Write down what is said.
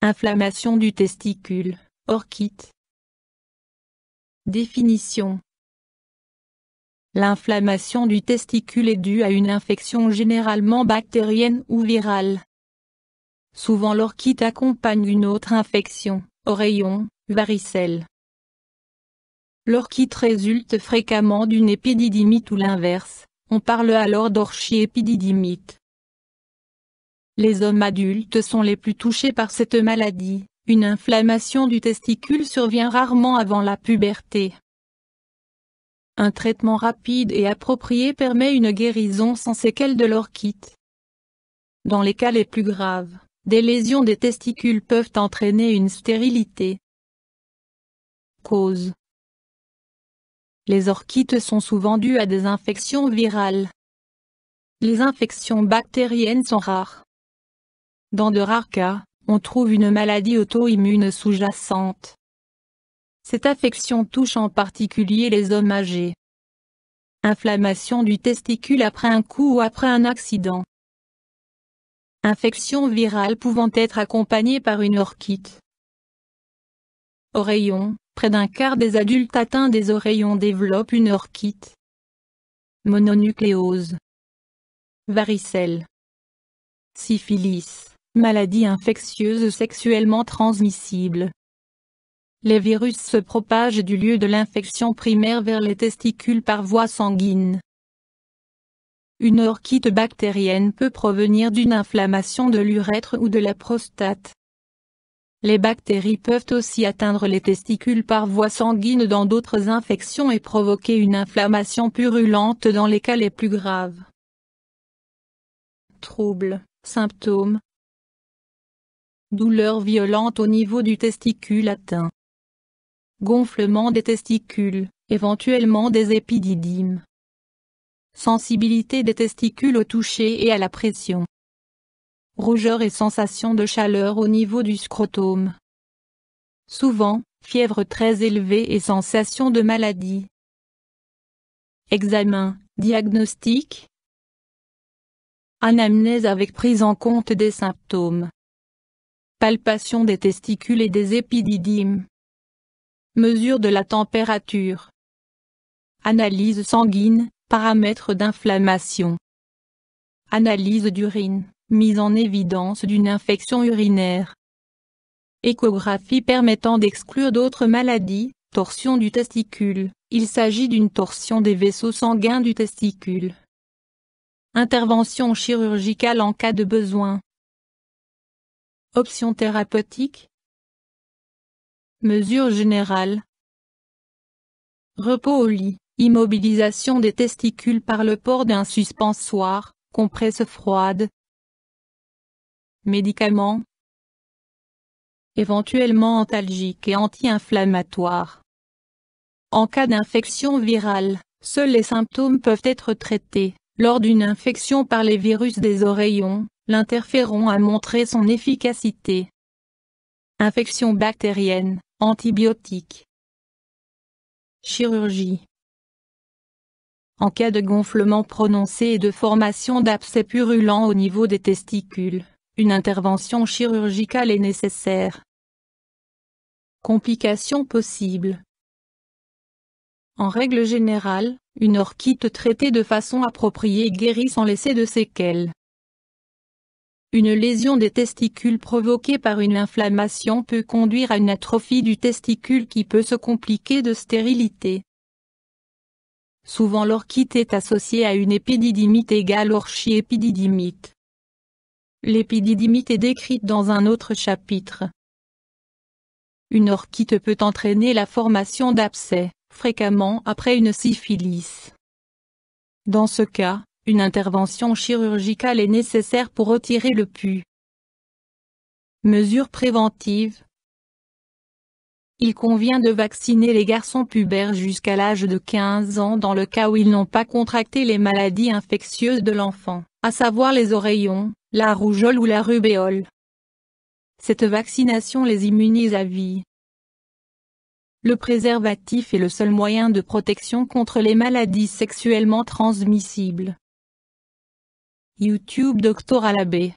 Inflammation du testicule, orchite. Définition. L'inflammation du testicule est due à une infection généralement bactérienne ou virale. Souvent l'orchite accompagne une autre infection, oreillon, varicelle. L'orchite résulte fréquemment d'une épididymite ou l'inverse, on parle alors d'orchiépididymite. Les hommes adultes sont les plus touchés par cette maladie. Une inflammation du testicule survient rarement avant la puberté. Un traitement rapide et approprié permet une guérison sans séquelles de l'orchite. Dans les cas les plus graves, des lésions des testicules peuvent entraîner une stérilité. Cause. Les orchites sont souvent dues à des infections virales. Les infections bactériennes sont rares. Dans de rares cas, on trouve une maladie auto-immune sous-jacente. Cette affection touche en particulier les hommes âgés. Inflammation du testicule après un coup ou après un accident. Infection virale pouvant être accompagnée par une orchite. Oreillon, près d'un quart des adultes atteints des oreillons développent une orchite. Mononucléose. Varicelle. Syphilis. Maladie infectieuse sexuellement transmissible. Les virus se propagent du lieu de l'infection primaire vers les testicules par voie sanguine. Une orchite bactérienne peut provenir d'une inflammation de l'urètre ou de la prostate. Les bactéries peuvent aussi atteindre les testicules par voie sanguine dans d'autres infections et provoquer une inflammation purulente dans les cas les plus graves. Troubles, symptômes. Douleur violente au niveau du testicule atteint. Gonflement des testicules, éventuellement des épididymes. Sensibilité des testicules au toucher et à la pression. Rougeur et sensation de chaleur au niveau du scrotum. Souvent, fièvre très élevée et sensation de maladie. Examen, diagnostic. Anamnèse avec prise en compte des symptômes. Palpation des testicules et des épididymes. Mesure de la température. Analyse sanguine, paramètres d'inflammation. Analyse d'urine, mise en évidence d'une infection urinaire. Échographie permettant d'exclure d'autres maladies, torsion du testicule, il s'agit d'une torsion des vaisseaux sanguins du testicule. Intervention chirurgicale en cas de besoin. Options thérapeutiques. Mesures générales. Repos au lit, immobilisation des testicules par le port d'un suspensoire, compresse froide. Médicaments. Éventuellement antalgiques et anti-inflammatoires. En cas d'infection virale, seuls les symptômes peuvent être traités. Lors d'une infection par les virus des oreillons, l'interféron a montré son efficacité. Infection bactérienne, antibiotiques. Chirurgie. En cas de gonflement prononcé et de formation d'abcès purulents au niveau des testicules, une intervention chirurgicale est nécessaire. Complications possibles. En règle générale, une orchite traitée de façon appropriée guérit sans laisser de séquelles. Une lésion des testicules provoquée par une inflammation peut conduire à une atrophie du testicule qui peut se compliquer de stérilité. Souvent l'orchite est associée à une épididymite égale orchiépididymite. L'épididymite est décrite dans un autre chapitre. Une orchite peut entraîner la formation d'abcès, fréquemment après une syphilis. Dans ce cas, une intervention chirurgicale est nécessaire pour retirer le pus. Mesures préventives. Il convient de vacciner les garçons pubères jusqu'à l'âge de 15 ans dans le cas où ils n'ont pas contracté les maladies infectieuses de l'enfant, à savoir les oreillons, la rougeole ou la rubéole. Cette vaccination les immunise à vie. Le préservatif est le seul moyen de protection contre les maladies sexuellement transmissibles. YouTube Dr Alabé